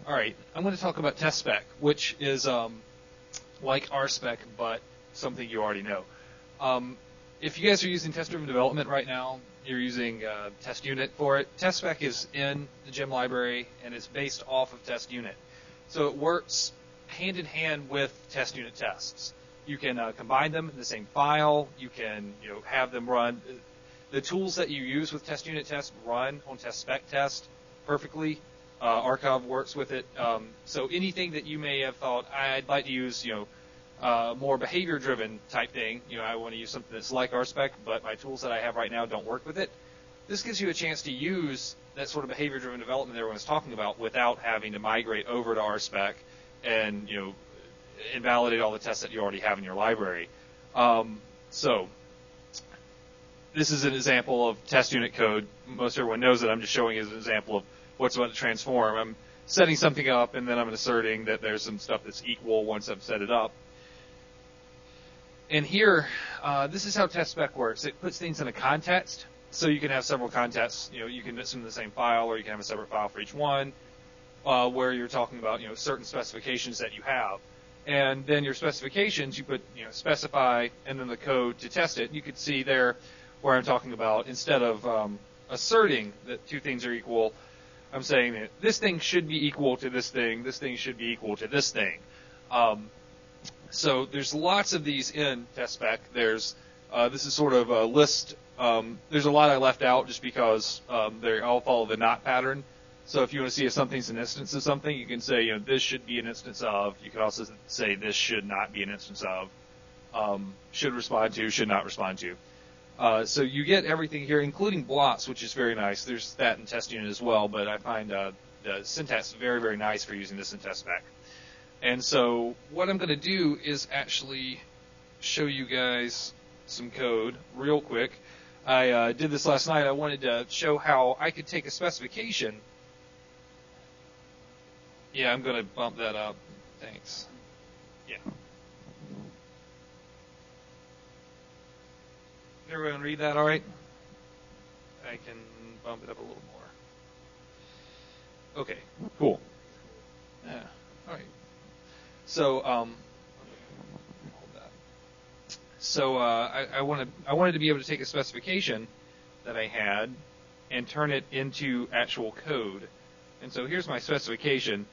All right, I'm going to talk about test spec, which is like RSpec, but something you already know. If you guys are using test-driven development right now, you're using test unit for it. Test spec is in the gem library, and it's based off of test unit. So it works hand in hand with test unit tests. You can combine them in the same file. You can have them run. The tools that you use with test unit test run on test spec test perfectly. Archive works with it. So anything that you may have thought, I'd like to use, more behavior-driven type thing, I want to use something that's like RSpec, but my tools that I have right now don't work with it. This gives you a chance to use that sort of behavior-driven development that everyone's talking about without having to migrate over to RSpec and, invalidate all the tests that you already have in your library. So this is an example of test unit code. Most everyone knows it. I'm just showing as an example of what's about to transform. I'm setting something up, and then I'm asserting that there's some stuff that's equal once I've set it up. And here, this is how test spec works. It puts things in a context, so you can have several contexts. You can mix them in the same file, or you can have a separate file for each one, where you're talking about certain specifications that you have. And then your specifications, you put specify and then the code to test it. You could see there where I'm talking about instead of asserting that two things are equal, I'm saying that this thing should be equal to this thing should be equal to this thing. So there's lots of these in test spec. There's this is sort of a list. There's a lot I left out just because they all follow the not pattern. So if you want to see if something's an instance of something, you can say this should be an instance of. You can also say this should not be an instance of. Should respond to, should not respond to. So you get everything here, including blocks, which is very nice. There's that in test unit as well, but I find the syntax very, very nice for using this in test spec. And so what I'm going to do is actually show you guys some code real quick. I did this last night. I wanted to show how I could take a specification. Yeah, I'm going to bump that up. Thanks. Yeah. Everyone read that all right? I can bump it up a little more. Okay, cool. Yeah, all right. So, hold that. So I wanted to be able to take a specification that I had and turn it into actual code. And so here's my specification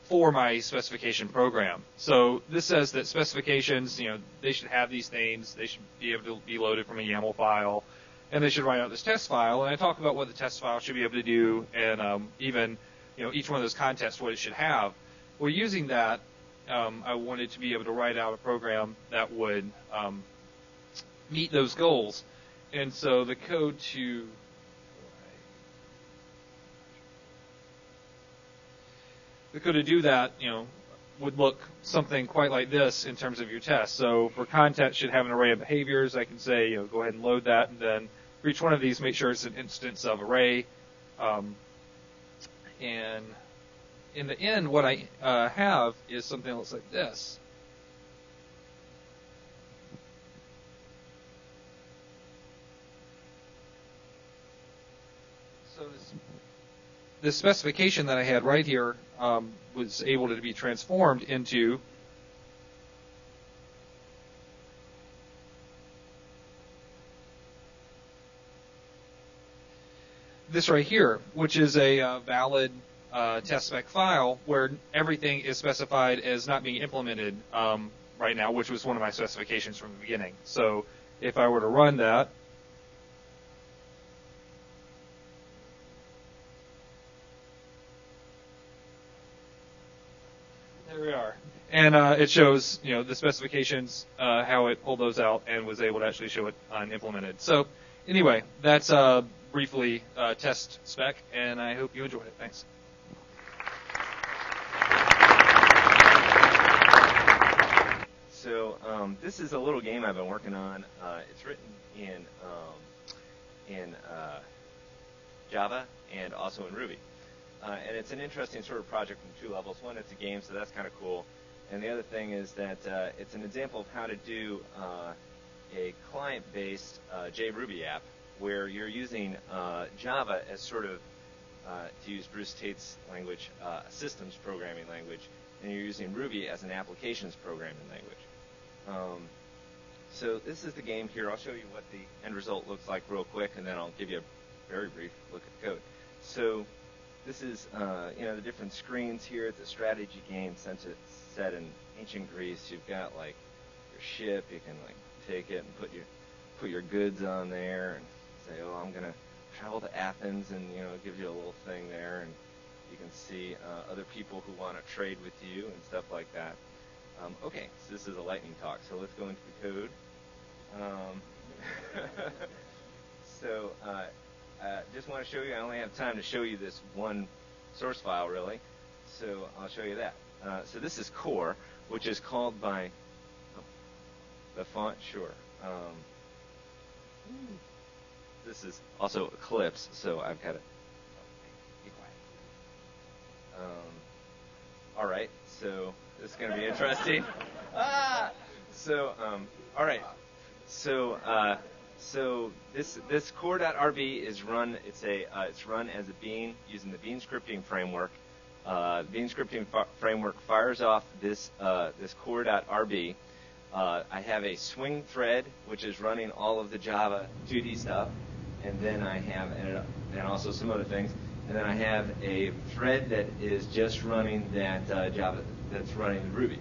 for my specification program. So this says that specifications, they should have these things. They should be able to be loaded from a YAML file, and they should write out this test file. And I talk about what the test file should be able to do, and even each one of those contexts, what it should have. Well, using that, I wanted to be able to write out a program that would meet those goals. And so the code to do that, would look something quite like this in terms of your test. So for content should have an array of behaviors. I can say, go ahead and load that, and then for each one of these, make sure it's an instance of array. And in the end, what I have is something that looks like this. So this specification that I had right here was able to be transformed into this right here, which is a valid test spec file where everything is specified as not being implemented right now, which was one of my specifications from the beginning. So if I were to run that, there we are. And it shows, the specifications, how it pulled those out and was able to actually show it unimplemented. So anyway, that's briefly test spec, and I hope you enjoyed it. Thanks. So this is a little game I've been working on. It's written in Java and also in Ruby. And it's an interesting sort of project from two levels. One, it's a game, so that's kind of cool. And the other thing is that it's an example of how to do a client-based JRuby app where you're using Java as sort of to use Bruce Tate's language, a systems programming language, and you're using Ruby as an applications programming language. So this is the game here. I'll show you what the end result looks like real quick, and then I'll give you a very brief look at the code. So this is, the different screens here. It's a strategy game set in ancient Greece. You've got like your ship. You can like take it and put your goods on there and say, oh, I'm gonna travel to Athens, and it gives you a little thing there, and you can see other people who want to trade with you and stuff like that. Okay, so this is a lightning talk. So let's go into the code. So just want to show you. I only have time to show you this one source file, really. So I'll show you that. So this is core, which is called by the font. Sure. This is also Eclipse, so I've got to be quiet. All right, so this is going to be interesting. All right. So this core.rb is run. It's run as a bean using the bean scripting framework. Bean scripting framework fires off this core.rb. I have a swing thread which is running all of the Java 2D stuff, and then I have and also some other things. And then I have a thread that is just running that Java that's running the Ruby.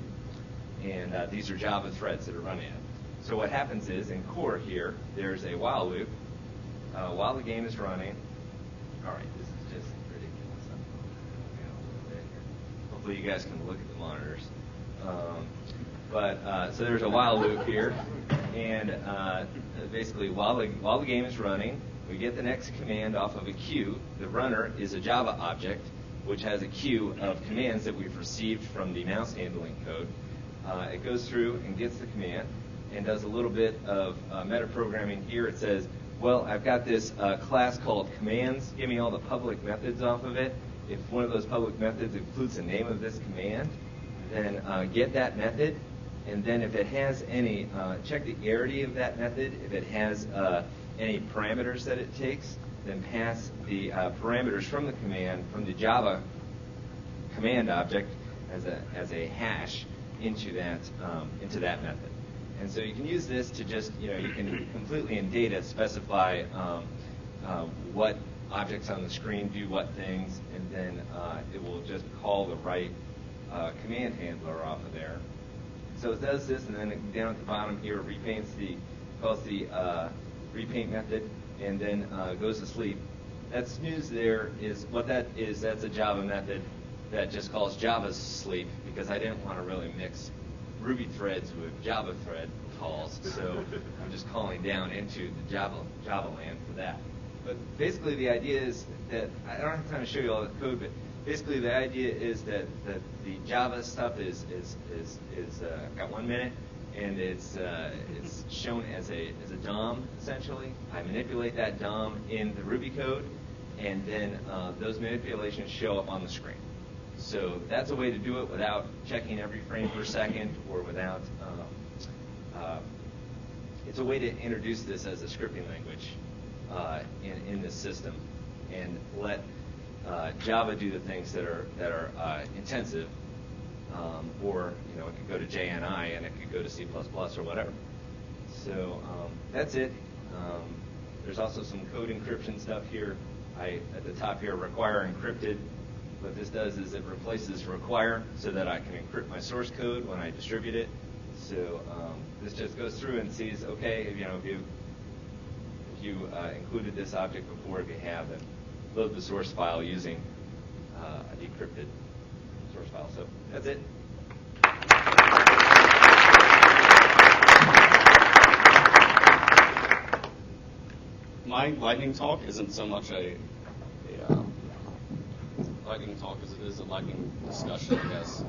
And these are Java threads that are running it. So what happens is in core here, there's a while loop while the game is running. All right, this is just ridiculous. Hopefully you guys can look at the monitors. So there's a while loop here, and basically while the game is running, we get the next command off of a queue. The runner is a Java object, which has a queue of commands that we've received from the mouse handling code. It goes through and gets the command and does a little bit of metaprogramming here. It says, well, I've got this class called commands. Give me all the public methods off of it. If one of those public methods includes the name of this command, then get that method. And then if it has any, check the arity of that method. If it has any parameters that it takes, then pass the parameters from the command, from the Java command object as a hash into that method. And so you can use this to just, you can completely in data specify what objects on the screen do what things, and then it will just call the right command handler off of there. So it does this, and then down at the bottom here, calls the repaint method, and then goes to sleep. That snooze there is what that is. That's a Java method that just calls Java's sleep, because I didn't want to really mix Ruby threads with Java thread calls, so I'm just calling down into the Java land for that. But basically the idea is that, I don't have time to show you all the code, but basically the idea is that the Java stuff is got 1 minute, and it's shown as a DOM, essentially. I manipulate that DOM in the Ruby code, and then those manipulations show up on the screen. So that's a way to do it without checking every frame per second, or without, it's a way to introduce this as a scripting language in this system, and let Java do the things that are intensive, or it could go to JNI, and it could go to C++ or whatever. So that's it. There's also some code encryption stuff here. At the top here, require encrypted. What this does is it replaces require so that I can encrypt my source code when I distribute it. So this just goes through and sees, okay, if you included this object before, if you have, then load the source file using a decrypted source file. So that's it. My lightning talk isn't so much a lightning talk as it is a lightning discussion, I guess.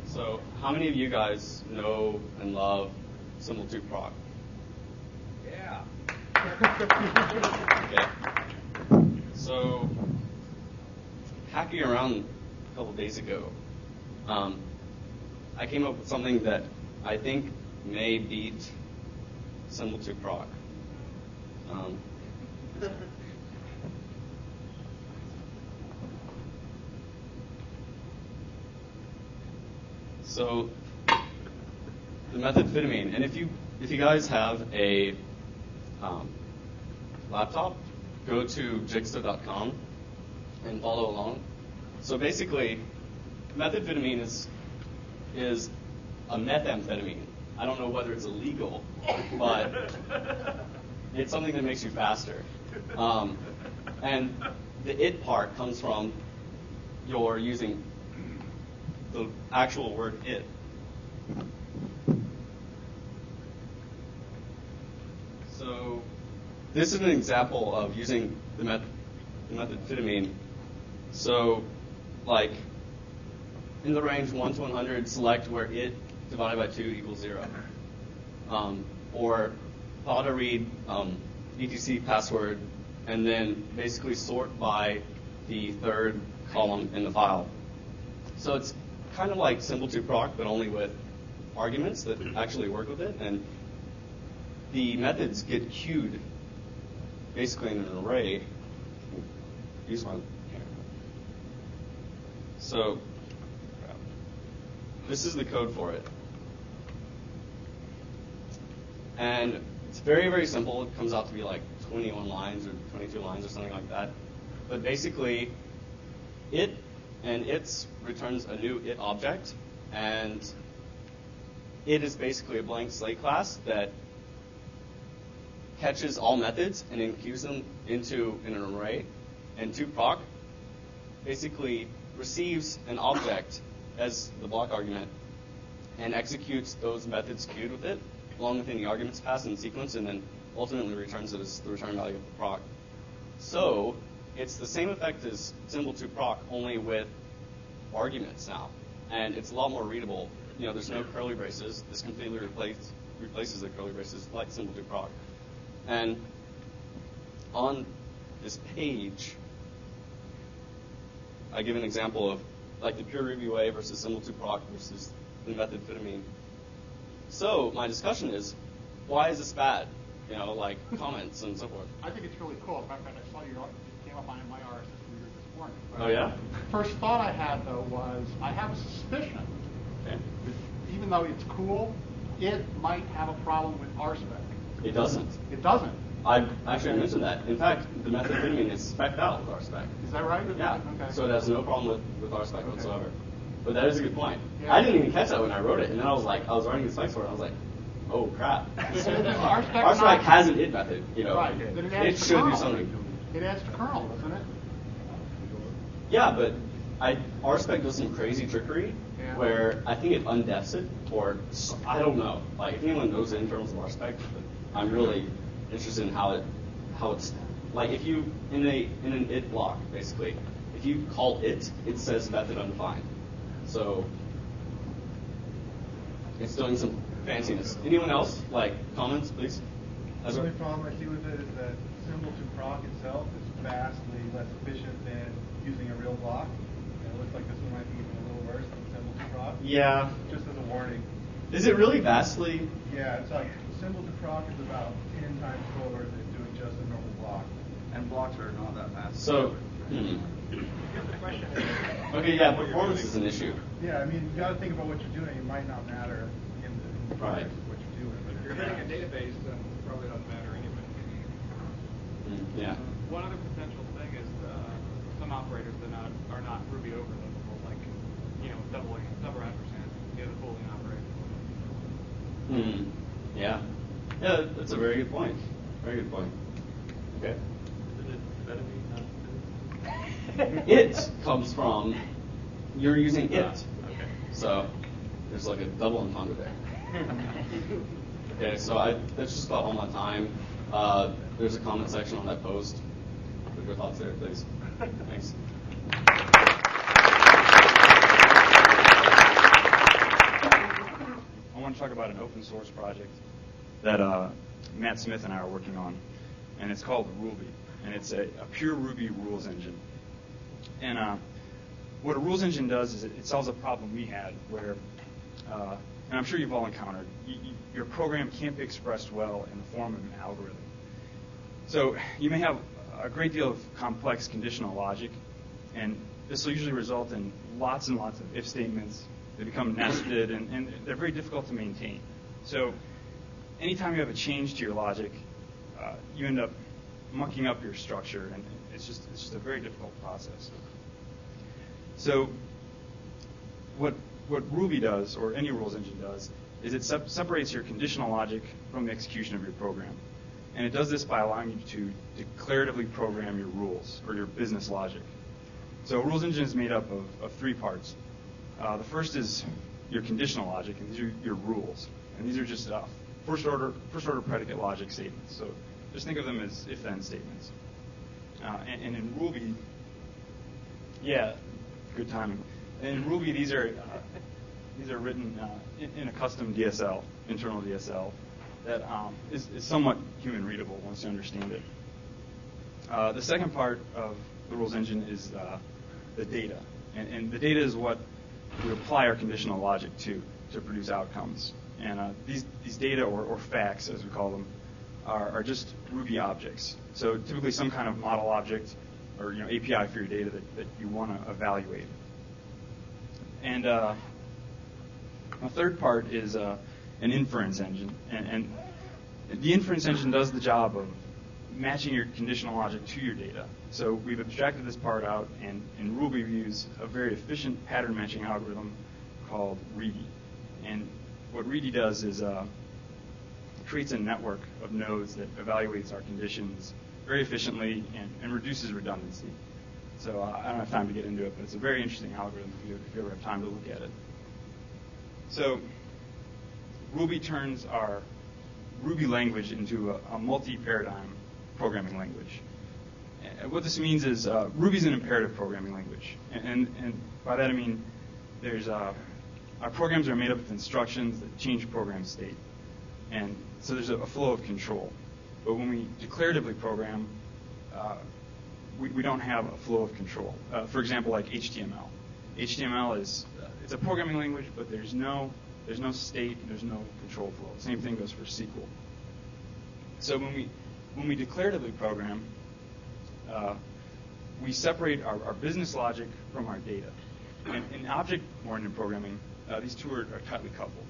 So how many of you guys know and love Symbol 2 Prague? Yeah. Okay. So hacking around a couple days ago, I came up with something that I think may beat Symbol 2 Prague. So the methamphetamine, and if you guys have a laptop, go to jigsaw.com and follow along. So basically, methamphetamine is a methamphetamine. I don't know whether it's illegal, but it's something that makes you faster. And the it part comes from your using the actual word it. So this is an example of using the methamphetamine. So, like, in the range 1 to 100, select where it divided by 2 equals 0. Or auto read etc password, and then basically sort by the third column in the file. So it's kind of like simple to proc, but only with arguments that actually work with it. And the methods get queued basically in an array. Use one here. So this is the code for it. And it's very, very simple. It comes out to be like 21 lines or 22 lines or something like that. But basically, it and its returns a new it object. And it is basically a blank slate class that catches all methods and then queues them into an array. And toProc basically receives an object as the block argument and executes those methods queued with it, along with any arguments passed in sequence, and then ultimately returns it as the return value of the proc. So it's the same effect as symbol to proc, only with arguments now. And it's a lot more readable. You know, there's no curly braces. This completely replaces the curly braces like symbol to proc. And on this page, I give an example of like the pure Ruby way versus symbol to proc versus the methamphetamine. So my discussion is, why is this bad? You know, like comments and so forth. I think it's really cool. In fact, I saw you came up on my RSS reader this morning. Oh yeah? First thought I had though was I have a suspicion that even though it's cool, it might have a problem with RSpec. It doesn't. It doesn't. I mentioned that. In fact, the methamphetamine is spec'd out with RSpec. Is that right? Yeah. Okay. So it has no problem with RSpec whatsoever. But that is a good point. Yeah. I didn't even catch that when I wrote it, and then I was running the specs for it, and I was like, oh crap. RSpec has an it method, you know. Right. It should do something. It adds to kernel, doesn't it? Yeah, but RSpec does some crazy trickery where I think it undefs it, or I don't know. Like if anyone knows the internals of RSpec, I'm really interested in how it's like if you in an it block basically, if you call it says method undefined. So it's doing some fanciness. Anyone else? Like comments, please? The only problem I see with it is that symbol to proc itself is vastly less efficient than using a real block. And it looks like this one might be even a little worse than symbol to proc. Yeah. Just as a warning. Is it really vastly? Yeah, it's like symbol to proc is about 10 times slower than doing just a normal block. And blocks are not that fast. So. Okay, yeah, performance is an issue. Yeah, I mean, you got to think about what you're doing. It might not matter in the right. What you're doing. But If you're hitting a database, then it probably doesn't matter anyway. Yeah. One other potential thing is some operators that are not Ruby overloadable, like double ampersand, the other Boolean operator. Yeah. Yeah, that's a very good point. Very good point. Okay. It comes from you're using it. Okay. So there's like a double entendre there. Okay, so that's just about all my time. There's a comment section on that post. Put your thoughts there, please. Thanks. I want to talk about an open source project that Matt Smith and I are working on, and it's called Ruby, and it's a pure Ruby rules engine. And what a rules engine does is it solves a problem we had where, and I'm sure you've all encountered, your program can't be expressed well in the form of an algorithm. So you may have a great deal of complex conditional logic, and this will usually result in lots and lots of if statements, They become nested, and they're very difficult to maintain. So anytime you have a change to your logic, you end up mucking up your structure, and it's just a very difficult process. So what Ruby does, or any rules engine does, is it separates your conditional logic from the execution of your program. And it does this by allowing you to declaratively program your rules, or your business logic. So a rules engine is made up of three parts. The first is your conditional logic, and these are your rules. And these are just first order predicate logic statements. So just think of them as if-then statements. And in Ruby, yeah, good timing. And in Ruby, these are written in a custom DSL, internal DSL, that is somewhat human readable once you understand it. The second part of the rules engine is the data, and the data is what we apply our conditional logic to produce outcomes. And these data, or facts as we call them, are just Ruby objects. So typically some kind of model object or API for your data that you want to evaluate. And the third part is an inference engine, and the inference engine does the job of matching your conditional logic to your data. So we've abstracted this part out, and in Ruby we use a very efficient pattern matching algorithm called Reedy. And what Reedy does is creates a network of nodes that evaluates our conditions very efficiently and reduces redundancy. So I don't have time to get into it, but it's a very interesting algorithm if you ever have time to look at it. So Ruby turns our Ruby language into a multi-paradigm programming language. And what this means is Ruby is an imperative programming language. And by that I mean there's our programs are made up of instructions that change program state. And so there's a flow of control. But when we declaratively program, we don't have a flow of control. For example, like HTML. HTML is it's a programming language, but there's no state, there's no control flow. Same thing goes for SQL. So when we declaratively program, we separate our business logic from our data. And in object-oriented programming, these two are tightly coupled.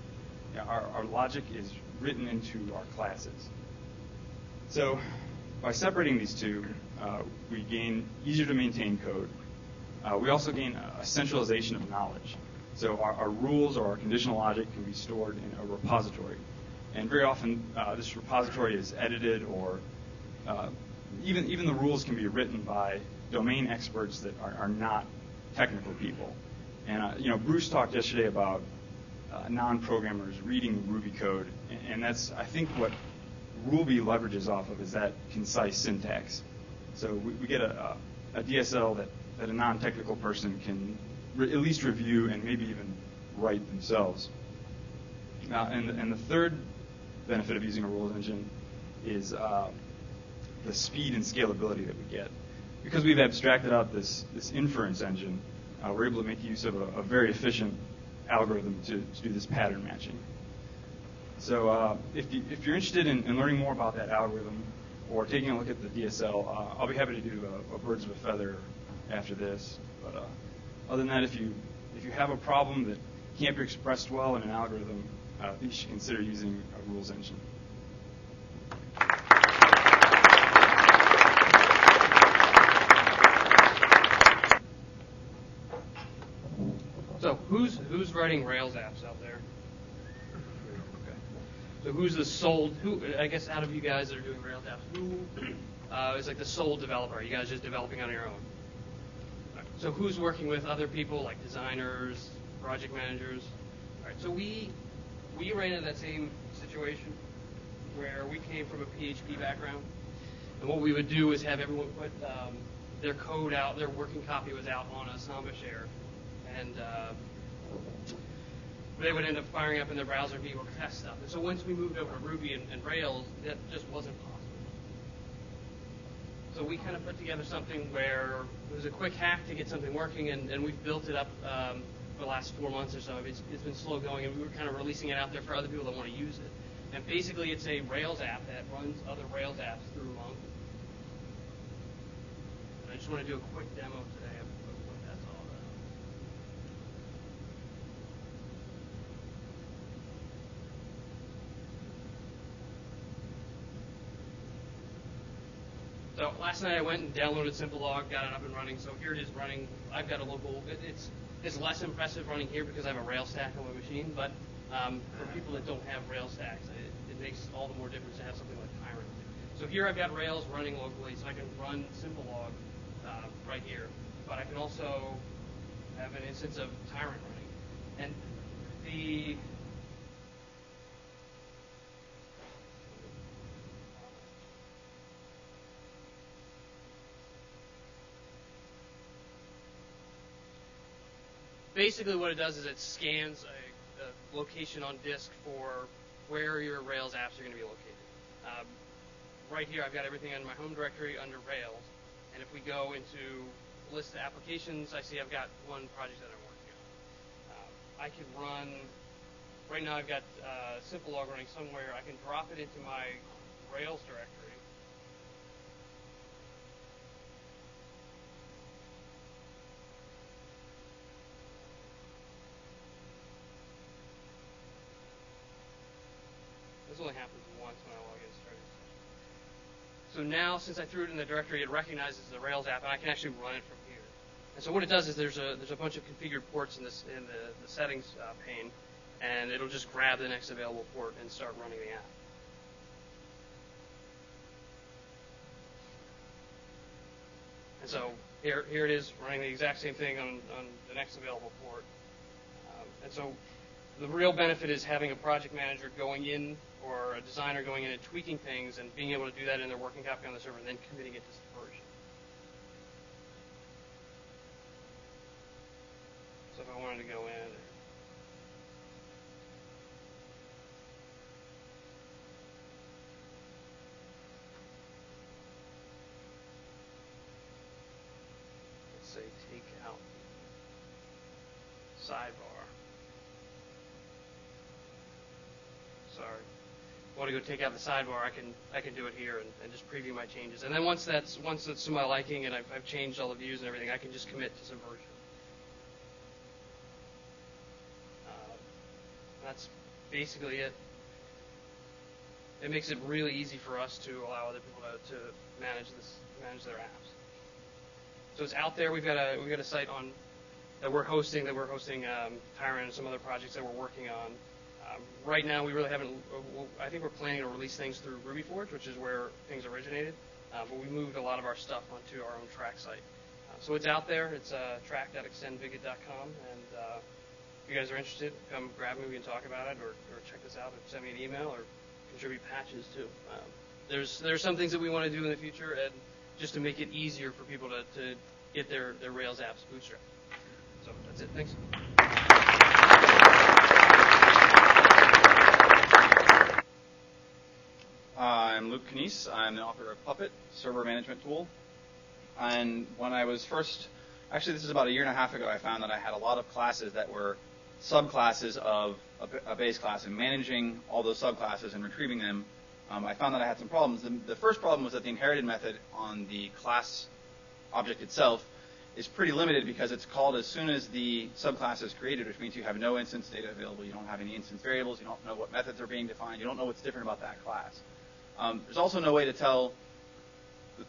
Our logic is written into our classes. So by separating these two, we gain easier to maintain code. We also gain a centralization of knowledge. So our rules or our conditional logic can be stored in a repository. And very often this repository is edited, or even the rules can be written by domain experts that are not technical people. And Bruce talked yesterday about non-programmers reading Ruby code, and that's, I think, what Ruby leverages off of is that concise syntax. So we get a DSL that a non-technical person can at least review and maybe even write themselves. And the third benefit of using a rules engine is the speed and scalability that we get. Because we've abstracted out this inference engine, we're able to make use of a very efficient algorithm to do this pattern matching. So if you're interested in learning more about that algorithm or taking a look at the DSL, I'll be happy to do a birds of a feather after this. But other than that, if you have a problem that can't be expressed well in an algorithm, I think you should consider using a rules engine. So who's writing Rails apps out there? Okay. So who's the sole? I guess out of you guys that are doing Rails apps, who is like the sole developer? Are you guys just developing on your own? So who's working with other people like designers, project managers? All right. So we ran into that same situation where we came from a PHP background, and what we would do is have everyone put their code out, their working copy was out on a Samba share. And they would end up firing up in their browser and be able to test stuff. And so once we moved over to Ruby and Rails, that just wasn't possible. So we kind of put together something where it was a quick hack to get something working, and we've built it up for the last 4 months or so. It's been slow going, and we were kind of releasing it out there for other people that want to use it. And basically, it's a Rails app that runs other Rails apps through Monk. And I just want to do a quick demo today of what that's all about. So last night I went and downloaded Simplelog, got it up and running. So here it is running. I've got a local. It's less impressive running here because I have a rail stack on my machine. But for people that don't have rail stacks, it makes all the more difference to have something like Tyrant. So here I've got Rails running locally, so I can run Simplelog right here. But I can also have an instance of Tyrant running. And the basically what it does is it scans a location on disk for where your Rails apps are going to be located. Right here I've got everything in my home directory under Rails, and if we go into list of applications, I see I've got one project that I'm working on. I can run, right now I've got Simplelog running somewhere. I can drop it into my Rails directory. This only happens once when I log in. So now, since I threw it in the directory, it recognizes the Rails app, and I can actually run it from here. And so what it does is there's a bunch of configured ports in the settings pane, and it'll just grab the next available port and start running the app. And so here it is running the exact same thing on the next available port. And so the real benefit is having a project manager going in or a designer going in and tweaking things and being able to do that in their working copy on the server and then committing it to Subversion. So if I wanted to go in, let's say take out sidebar. Sorry. Want to go take out the sidebar, I can do it here and just preview my changes. And then once it's to my liking and I've changed all the views and everything, I can just commit to Subversion. That's basically it. It makes it really easy for us to allow other people to manage their apps. So it's out there. We've got a site that we're hosting Tyrant and some other projects that we're working on. Right now, we really haven't. I think we're planning to release things through RubyForge, which is where things originated. But we moved a lot of our stuff onto our own track site. So it's out there. It's track.extendbigot.com. And if you guys are interested, come grab me. We can talk about it, or check this out, or send me an email, or contribute patches too. There's some things that we want to do in the future, and just to make it easier for people to get their Rails apps bootstrapped. So that's it. Thanks. I'm Luke Canese. I'm the author of Puppet, server management tool. And when I was first, actually this is about a year and a half ago, I found that I had a lot of classes that were subclasses of a base class, and managing all those subclasses and retrieving them, I found that I had some problems. The first problem was that the inherited method on the class object itself is pretty limited because it's called as soon as the subclass is created, which means you have no instance data available, you don't have any instance variables, you don't know what methods are being defined, you don't know what's different about that class. There's also no way to tell,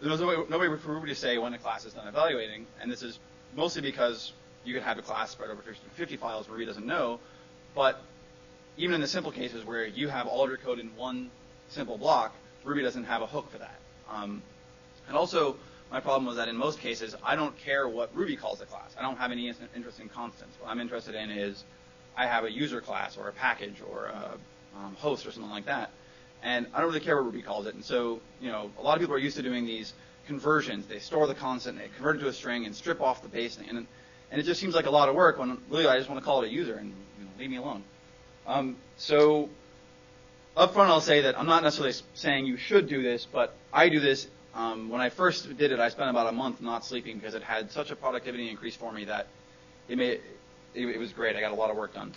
there's no way for Ruby to say when a class is done evaluating, and this is mostly because you could have a class spread over 50 files Ruby doesn't know, but even in the simple cases where you have all of your code in one simple block, Ruby doesn't have a hook for that. And also, my problem was that in most cases, I don't care what Ruby calls a class. I don't have any interest in constants. What I'm interested in is I have a user class or a package or a host or something like that. And I don't really care what Ruby calls it. And so, a lot of people are used to doing these conversions. They store the constant, they convert it to a string, and strip off the base thing. And it just seems like a lot of work when really I just want to call it a user and leave me alone. So up front, I'll say that I'm not necessarily saying you should do this, but I do this. When I first did it, I spent about a month not sleeping because it had such a productivity increase for me that it was great. I got a lot of work done.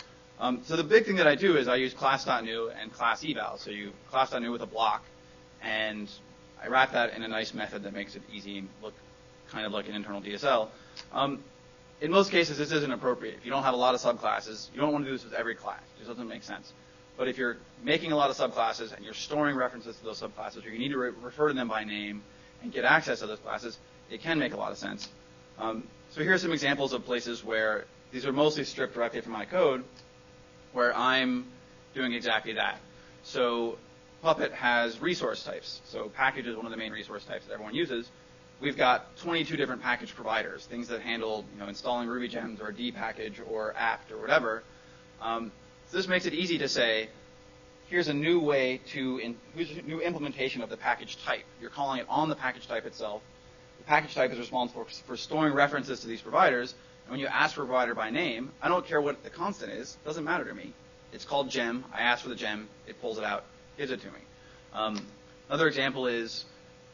So the big thing that I do is I use class.new and class eval. So you class.new with a block, and I wrap that in a nice method that makes it easy and look kind of like an internal DSL. In most cases, this isn't appropriate. If you don't have a lot of subclasses, you don't want to do this with every class. It just doesn't make sense. But if you're making a lot of subclasses and you're storing references to those subclasses, or you need to refer to them by name, and get access to those classes, it can make a lot of sense. So here are some examples of places where these are mostly stripped directly from my code, where I'm doing exactly that. So Puppet has resource types. So package is one of the main resource types that everyone uses. We've got 22 different package providers, things that handle installing Ruby gems or D package or apt or whatever. So this makes it easy to say, here's a new way here's a new implementation of the package type. You're calling it on the package type itself. The package type is responsible for storing references to these providers. And when you ask for a provider by name, I don't care what the constant is. It doesn't matter to me. It's called gem. I ask for the gem. It pulls it out, gives it to me. Another example is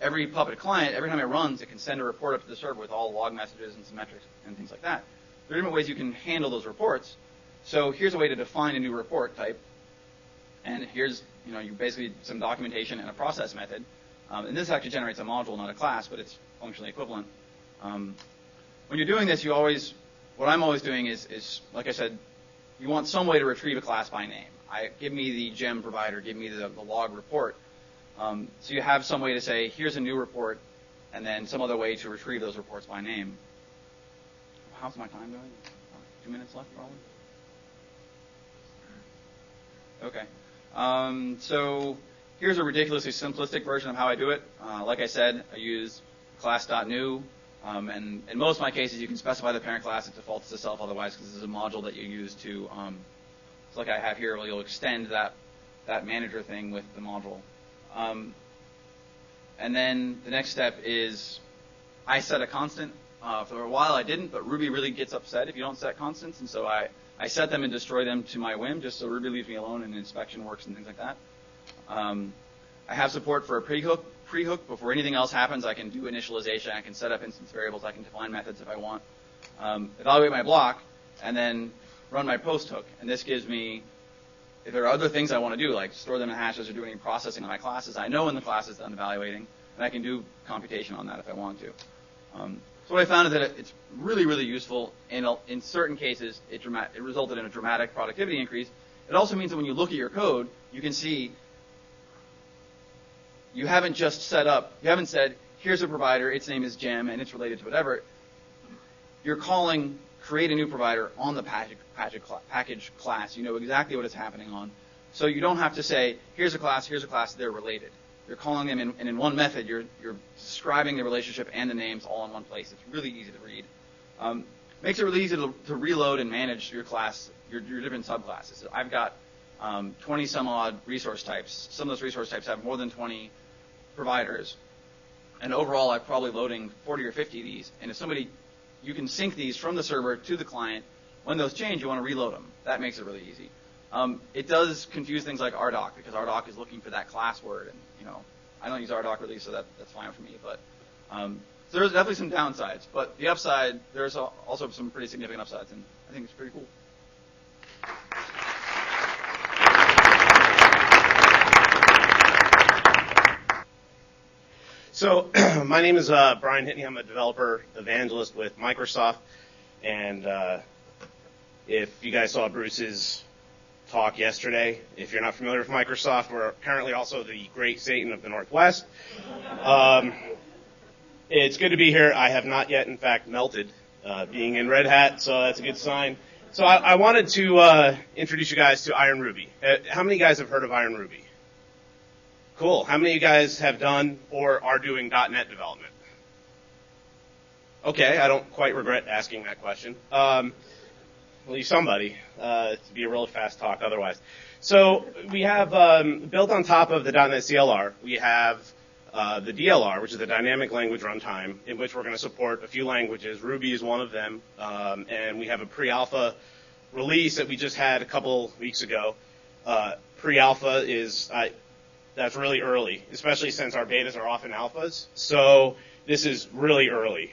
every Puppet client, every time it runs, it can send a report up to the server with all log messages and some metrics and things like that. There are different ways you can handle those reports. So here's a way to define a new report type. And here's, you basically some documentation and a process method. And this actually generates a module, not a class, but it's functionally equivalent. When you're doing this, what I'm always doing is, like I said, you want some way to retrieve a class by name. Give me the gem provider, give me the log report. So you have some way to say, here's a new report, and then some other way to retrieve those reports by name. How's my time going? 2 minutes left, probably? Okay. So here's a ridiculously simplistic version of how I do it. Like I said, I use class.new. And in most of my cases, you can specify the parent class. It defaults to self otherwise, because this is a module that you use to, it's like I have here, where you'll extend that manager thing with the module. And then the next step is I set a constant. For a while I didn't, but Ruby really gets upset if you don't set constants, and so I set them and destroy them to my whim, just so Ruby leaves me alone and inspection works and things like that. I have support for a pre-hook. Before anything else happens, I can do initialization. I can set up instance variables. I can define methods if I want. Evaluate my block, and then run my post hook. And this gives me, if there are other things I want to do, like store them in hashes or do any processing on my classes, I know in the classes that I'm evaluating, and I can do computation on that if I want to. So what I found is that it's really, really useful. In certain cases, it resulted in a dramatic productivity increase. It also means that when you look at your code, you can see you haven't just you haven't said, here's a provider, its name is gem, and it's related to whatever. You're calling create a new provider on the package class. You know exactly what it's happening on. So you don't have to say, here's a class, they're related. You're calling them, and in one method, you're describing the relationship and the names all in one place. It's really easy to read. Makes it really easy to reload and manage your class, your different subclasses. So I've got 20 some odd resource types. Some of those resource types have more than 20 providers. And overall, I'm probably loading 40 or 50 of these. And if you can sync these from the server to the client. When those change, you want to reload them. That makes it really easy. It does confuse things like RDoc, because RDoc is looking for that class word. And, I don't use RDoc really, so that's fine for me. But so there's definitely some downsides. But the upside, there's also some pretty significant upsides. And I think it's pretty cool. So my name is Brian Hitney. I'm a developer evangelist with Microsoft. And if you guys saw Bruce's talk yesterday, if you're not familiar with Microsoft, we're apparently also the great Satan of the Northwest. It's good to be here. I have not yet, in fact, melted being in Red Hat, so that's a good sign. So I wanted to introduce you guys to IronRuby. How many guys have heard of IronRuby? Cool. How many of you guys have done or are doing .NET development? Okay, I don't quite regret asking that question. At least somebody, to be a really fast talk otherwise. So we have, built on top of the .NET CLR, we have the DLR, which is the Dynamic Language Runtime, in which we're going to support a few languages. Ruby is one of them, and we have a pre-alpha release that we just had a couple weeks ago. Pre-alpha is, that's really early, especially since our betas are often alphas. So this is really early.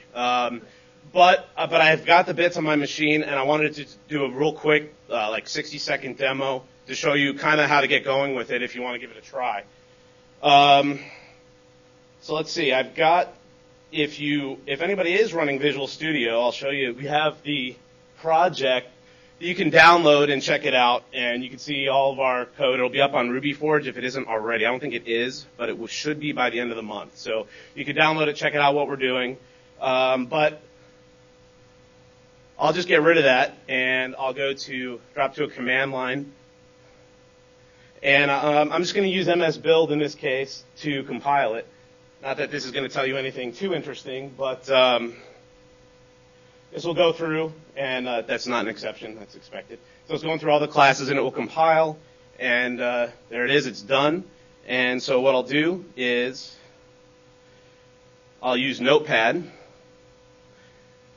But I've got the bits on my machine, and I wanted to do a real quick, 60-second demo to show you kind of how to get going with it if you want to give it a try. So let's see. I've got, if anybody is running Visual Studio, I'll show you. We have the project you can download and check it out, and you can see all of our code. It'll be up on RubyForge if it isn't already. I don't think it is, but it should be by the end of the month. So you can download it, check it out, what we're doing. But I'll just get rid of that, and I'll drop to a command line. And I'm just going to use MS Build in this case to compile it. Not that this is going to tell you anything too interesting, but this will go through, and that's not an exception, that's expected. So it's going through all the classes, and it will compile, and there it is, it's done. And so what I'll do is I'll use Notepad,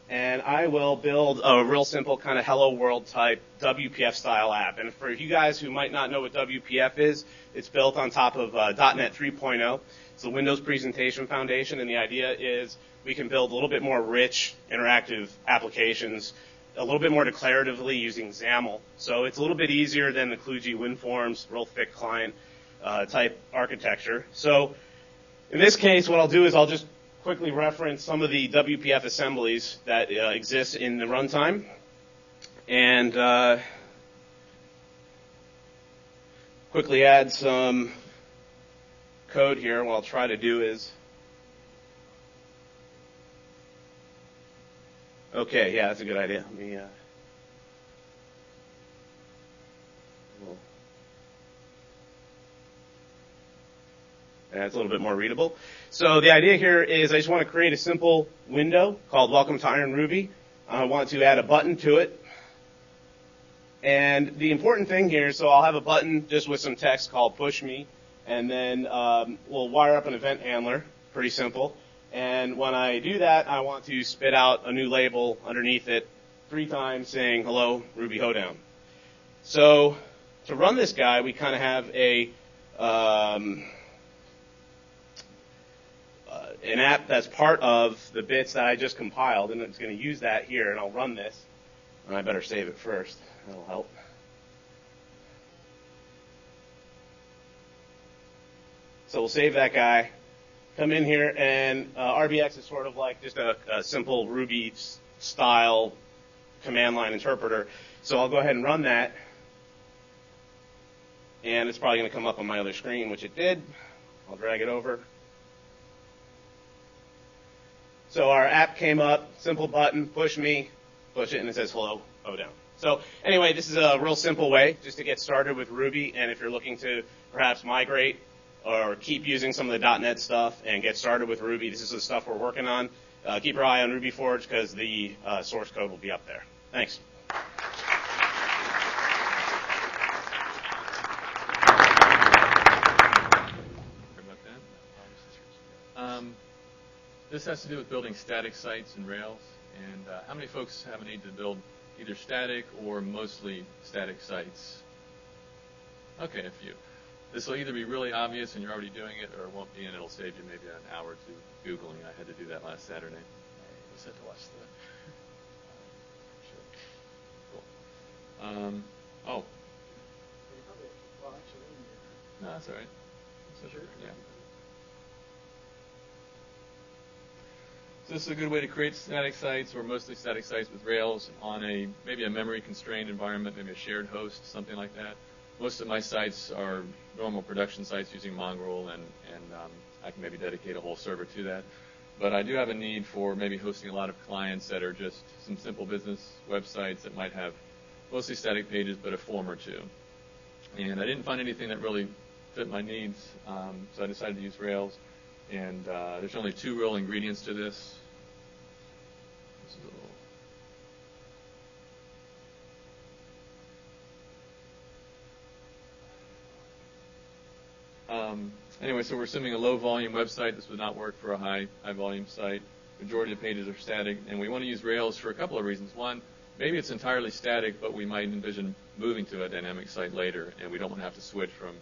and I will build a real simple kind of hello world type WPF style app. And for you guys who might not know what WPF is, it's built on top of .NET 3.0. It's the Windows Presentation Foundation, and the idea is we can build a little bit more rich, interactive applications, a little bit more declaratively using XAML. So it's a little bit easier than the kludgy WinForms, real thick client type architecture. So in this case, what I'll do is I'll just quickly reference some of the WPF assemblies that exist in the runtime. And quickly add some code here. What I'll try to do is, okay, yeah, that's a good idea. Let me, that's a little bit more readable. So the idea here is I just want to create a simple window called Welcome to IronRuby. I want to add a button to it. And the important thing here, so I'll have a button just with some text called Push Me, and then we'll wire up an event handler, pretty simple. And when I do that, I want to spit out a new label underneath it 3 times saying, hello, Ruby Hoedown. So to run this guy, we kind of have an app that's part of the bits that I just compiled, and it's going to use that here, and I'll run this. And I better save it first. That'll help. So we'll save that guy, come in here, and RBX is sort of like just a simple Ruby-style command line interpreter. So I'll go ahead and run that, and it's probably going to come up on my other screen, which it did. I'll drag it over. So our app came up, simple button, push me, push it, and it says hello, Hoedown. So anyway, this is a real simple way just to get started with Ruby, and if you're looking to perhaps migrate or keep using some of the .NET stuff and get started with Ruby, this is the stuff we're working on. Keep your eye on RubyForge because the source code will be up there. Thanks. This has to do with building static sites in Rails. And how many folks have a need to build either static or mostly static sites? Okay, a few. This will either be really obvious and you're already doing it, or it won't be, and it'll save you maybe an hour or two Googling. I had to do that last Saturday. I just had to watch the show. Cool. Oh. No, that's all right. That's okay. Yeah. So this is a good way to create static sites, or mostly static sites with Rails on maybe a memory-constrained environment, maybe a shared host, something like that. Most of my sites are normal production sites using Mongrel, and I can maybe dedicate a whole server to that. But I do have a need for maybe hosting a lot of clients that are just some simple business websites that might have mostly static pages, but a form or two. And I didn't find anything that really fit my needs, so I decided to use Rails. And there's only 2 real ingredients to this. This is a little. Anyway, so we're assuming a low-volume website. This would not work for a high-volume site. Majority of pages are static, and we want to use Rails for a couple of reasons. One, maybe it's entirely static, but we might envision moving to a dynamic site later, and we don't want to have to switch from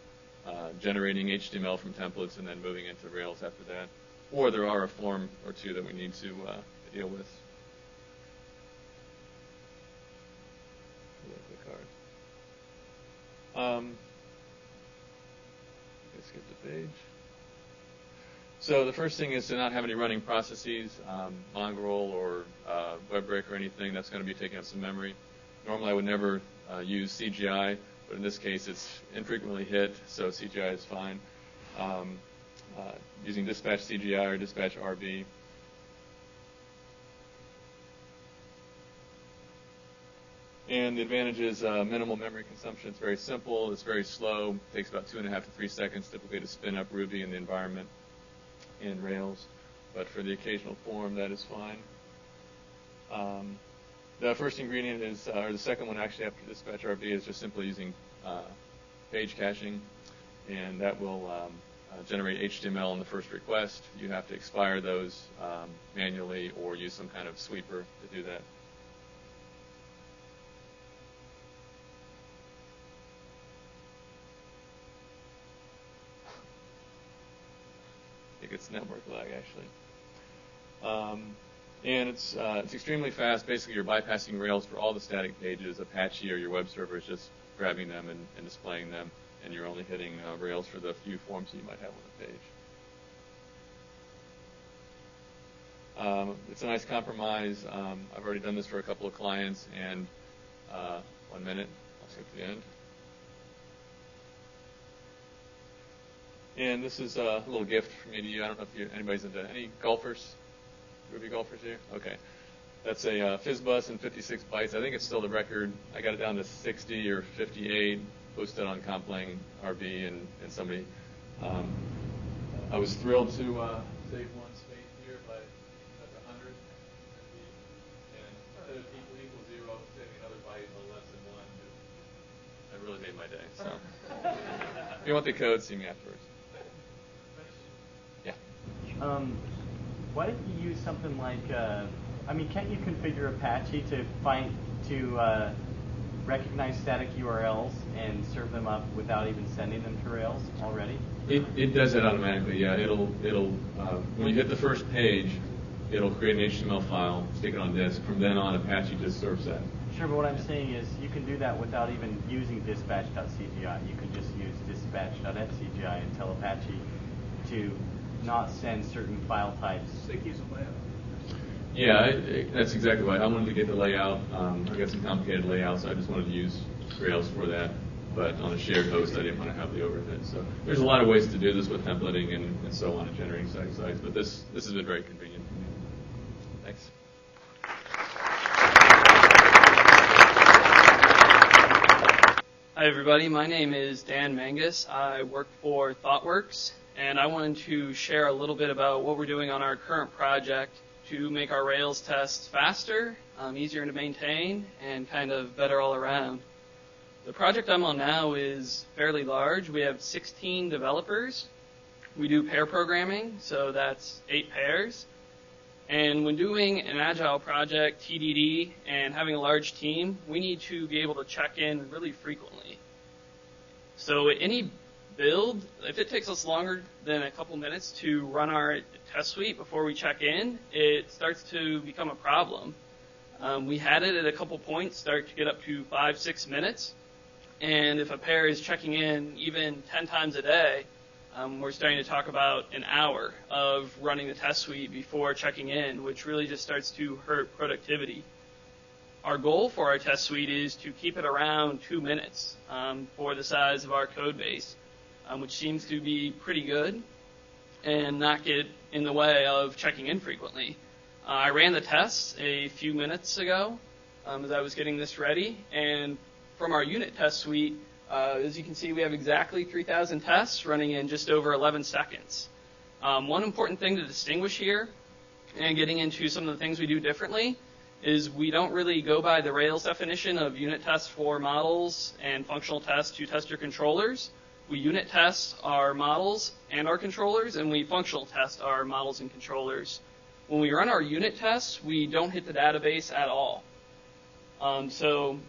generating HTML from templates and then moving into Rails after that. Or there are a form or two that we need to deal with. Skip the page. So the first thing is to not have any running processes, Mongrel or WebBrick or anything. That's going to be taking up some memory. Normally I would never use CGI, but in this case it's infrequently hit, so CGI is fine. Using dispatch CGI or dispatch RB. And the advantage is minimal memory consumption. It's very simple. It's very slow. It takes about 2.5 to 3 seconds typically to spin up Ruby in the environment in Rails. But for the occasional form, that is fine. The first ingredient is, or the second one actually after dispatch RB is just simply using page caching. And that will generate HTML in the first request. You have to expire those manually or use some kind of sweeper to do that. I think it's network lag, actually. And it's extremely fast. Basically, you're bypassing Rails for all the static pages. Apache or your web server is just grabbing them and displaying them, and you're only hitting Rails for the few forms you might have on the page. It's a nice compromise. I've already done this for a couple of clients, and 1 minute, I'll skip to the end. And this is a little gift from me to you. I don't know if anybody's into any golfers, Ruby golfers here? Okay. That's a FizzBus in 56 bytes. I think it's still the record. I got it down to 60 or 58, posted on Complang RB, and somebody. I was thrilled to save one space here, but that's 100. And instead of equal 0, saving another byte on less than 1. That really made my day. So if you want the code, see me afterwards. Yeah. Why didn't you use something like, can't you configure Apache to recognize static URLs and serve them up without even sending them to Rails already? It does that automatically, yeah. It'll when you hit the first page, it'll create an HTML file, stick it on disk. From then on, Apache just serves that. Sure, but what I'm saying is you can do that without even using dispatch.cgi. You can just use dispatch.fcgi and tell Apache to not send certain file types. Yeah, that's exactly right. I wanted to get the layout. I got some complicated layouts. I just wanted to use Rails for that. But on a shared host, I didn't want to have the overhead. So there's a lot of ways to do this with templating and so on and generating static sites. But this has been very convenient for me. Thanks. Hi, everybody. My name is Dan Mangus. I work for Thoughtworks, and I wanted to share a little bit about what we're doing on our current project to make our Rails tests faster, easier to maintain, and kind of better all around. The project I'm on now is fairly large. We have 16 developers. We do pair programming, so that's 8 pairs. And when doing an agile project, TDD, and having a large team, we need to be able to check in really frequently. So any build, if it takes us longer than a couple minutes to run our test suite before we check in, it starts to become a problem. We had it at a couple points start to get up to 5-6 minutes. And if a pair is checking in even 10 times a day, we're starting to talk about an hour of running the test suite before checking in, which really just starts to hurt productivity. Our goal for our test suite is to keep it around 2 minutes for the size of our code base, which seems to be pretty good and not get in the way of checking in frequently. I ran the tests a few minutes ago as I was getting this ready, and from our unit test suite, as you can see, we have exactly 3,000 tests running in just over 11 seconds. One important thing to distinguish here, and getting into some of the things we do differently, is we don't really go by the Rails definition of unit tests for models and functional tests to test your controllers. We unit test our models and our controllers, and we functional test our models and controllers. When we run our unit tests, we don't hit the database at all. So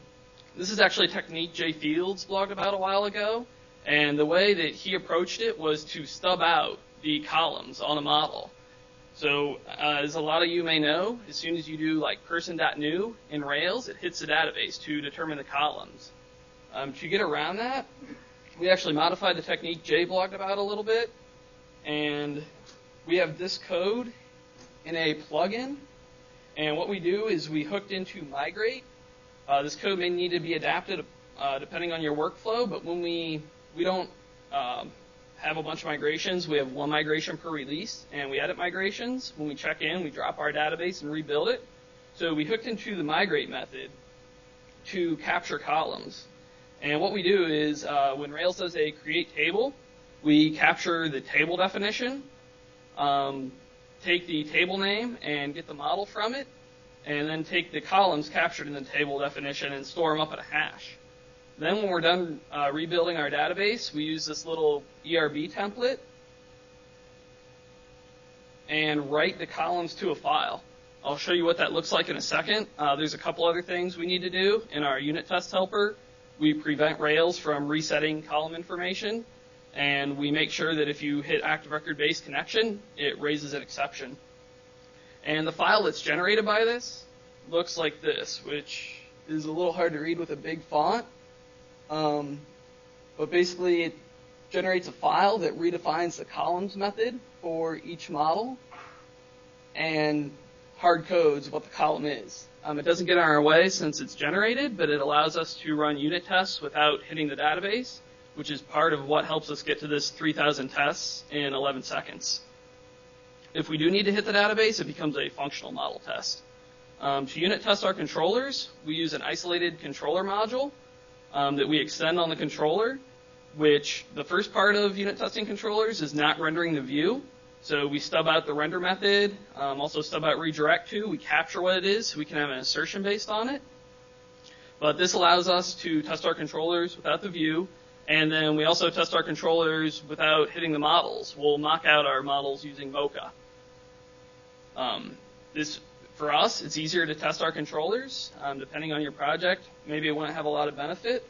this is actually a technique Jay Fields blogged about a while ago, and the way that he approached it was to stub out the columns on a model. So as a lot of you may know, as soon as you do like person.new in Rails, it hits the database to determine the columns. To get around that, we actually modified the technique Jay blogged about a little bit, and we have this code in a plugin, and what we do is we hooked into Migrate, This code may need to be adapted depending on your workflow, but when we don't have a bunch of migrations, we have one migration per release, and we edit migrations. When we check in, we drop our database and rebuild it. So we hooked into the migrate method to capture columns. And what we do is when Rails does a create table, we capture the table definition, take the table name and get the model from it, and then take the columns captured in the table definition and store them up in a hash. Then when we're done rebuilding our database, we use this little ERB template and write the columns to a file. I'll show you what that looks like in a second. There's a couple other things we need to do. In our unit test helper, we prevent Rails from resetting column information, and we make sure that if you hit active record-based connection, it raises an exception. And the file that's generated by this looks like this, which is a little hard to read with a big font. But basically, it generates a file that redefines the columns method for each model and hard codes what the column is. It doesn't get in our way since it's generated, but it allows us to run unit tests without hitting the database, which is part of what helps us get to this 3,000 tests in 11 seconds. If we do need to hit the database, it becomes a functional model test. To unit test our controllers, we use an isolated controller module that we extend on the controller, which the first part of unit testing controllers is not rendering the view. So we stub out the render method, also stub out redirect to. We capture what it is so we can have an assertion based on it. But this allows us to test our controllers without the view. And then we also test our controllers without hitting the models. We'll knock out our models using Mocha. For us, it's easier to test our controllers. Depending on your project, maybe it wouldn't have a lot of benefit.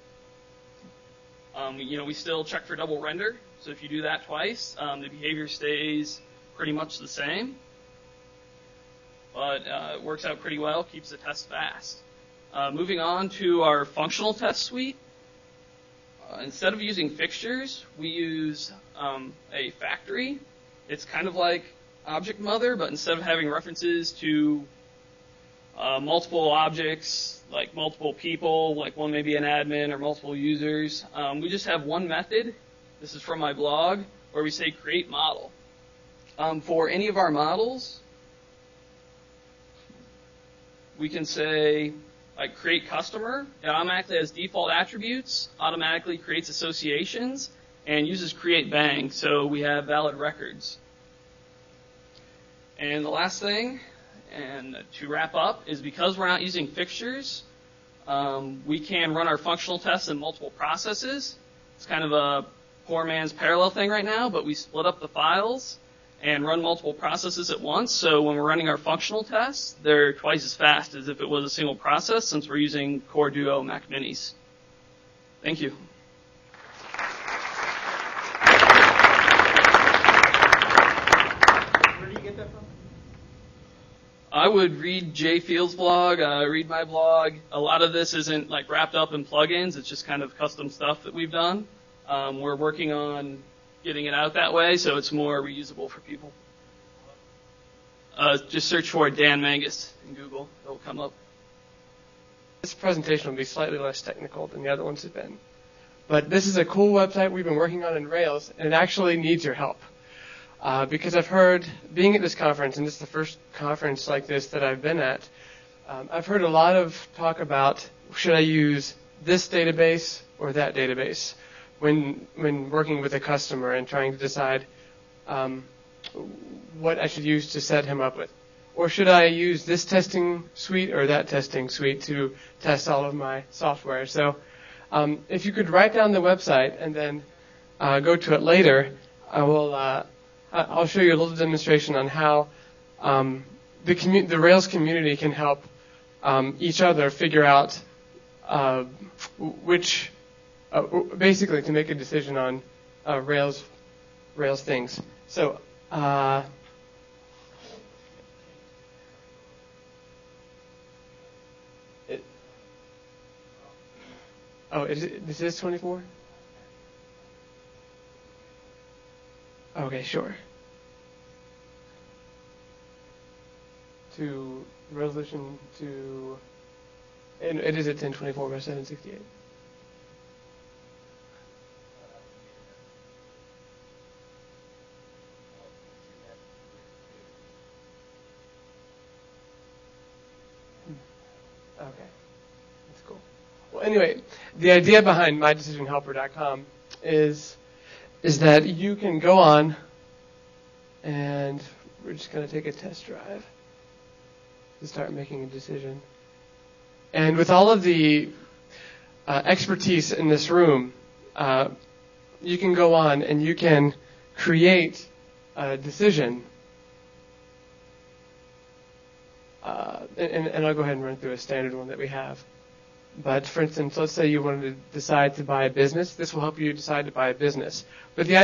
We still check for double render. So if you do that twice, the behavior stays pretty much the same. But it works out pretty well, keeps the test fast. Moving on to our functional test suite. Instead of using fixtures, we use a factory. It's kind of like Object Mother, but instead of having references to multiple objects, like multiple people, like one may be an admin or multiple users, we just have one method. This is from my blog, where we say create model. For any of our models, we can say like create customer. It automatically has default attributes, automatically creates associations, and uses create bang, so we have valid records. And the last thing, and to wrap up, is because we're not using fixtures, we can run our functional tests in multiple processes. It's kind of a poor man's parallel thing right now, but we split up the files and run multiple processes at once. So when we're running our functional tests, they're twice as fast as if it was a single process, since we're using Core Duo Mac Minis. Thank you. Where do you get that from? I would read Jay Field's blog, read my blog. A lot of this isn't like wrapped up in plugins. It's just kind of custom stuff that we've done. We're working on getting it out that way, so it's more reusable for people. Just search for Dan Mangus in Google. It'll come up. This presentation will be slightly less technical than the other ones have been. But this is a cool website we've been working on in Rails, and it actually needs your help. Because I've heard, being at this conference, and this is the first conference like this that I've been at, I've heard a lot of talk about, should I use this database or that database when working with a customer and trying to decide what I should use to set him up with. Or should I use this testing suite or that testing suite to test all of my software? So if you could write down the website and then go to it later, I'll show you a little demonstration on how the Rails community can help each other figure out basically to make a decision on Rails things. So is this 24? Okay, sure. To resolution to And it is at 1024 by 768. Okay, that's cool. Well, anyway, the idea behind mydecisionhelper.com is that you can go on, and we're just going to take a test drive to start making a decision. And with all of the expertise in this room, you can go on and you can create a decision. And I'll go ahead and run through a standard one that we have. But for instance, let's say you wanted to decide to buy a business. This will help you decide to buy a business. But the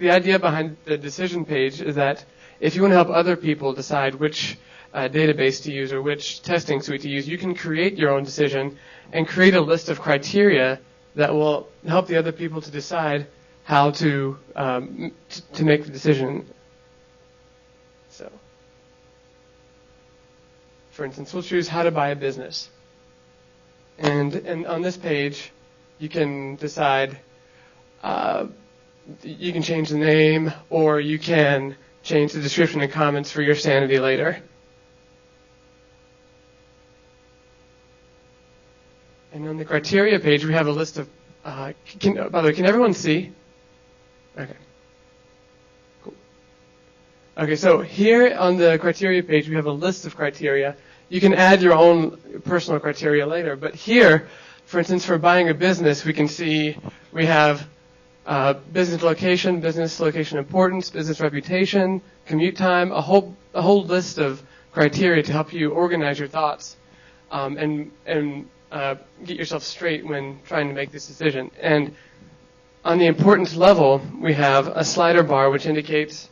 idea behind the decision page is that if you want to help other people decide which database to use or which testing suite to use, you can create your own decision and create a list of criteria that will help the other people to decide how to make the decision. So, for instance, we'll choose how to buy a business. And on this page, you can decide, you can change the name, or you can change the description and comments for your sanity later. And on the criteria page, we have a list of, by the way, can everyone see? Okay. Cool. Okay, so here on the criteria page, we have a list of criteria. You can add your own personal criteria later, but here, for instance, for buying a business, we can see we have business location importance, business reputation, commute time, a whole list of criteria to help you organize your thoughts and get yourself straight when trying to make this decision. And on the importance level, we have a slider bar which indicates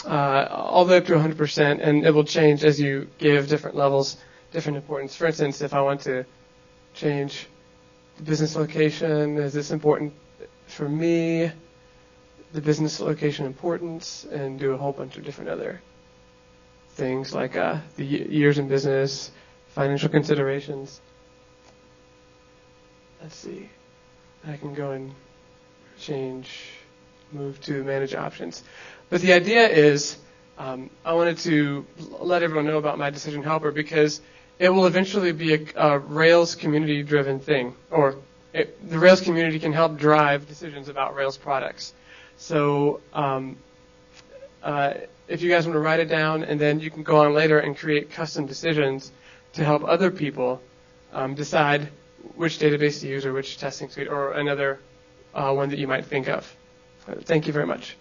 all the way up to 100%, and it will change as you give different levels, different importance. For instance, if I want to change the business location, is this important for me? The business location importance, and do a whole bunch of different other things like the years in business, financial considerations. Let's see. I can go and move to manage options. But the idea is, I wanted to let everyone know about My Decision Helper because it will eventually be a Rails community-driven thing, or the Rails community can help drive decisions about Rails products. So if you guys want to write it down, and then you can go on later and create custom decisions to help other people decide which database to use or which testing suite or another one that you might think of. Thank you very much.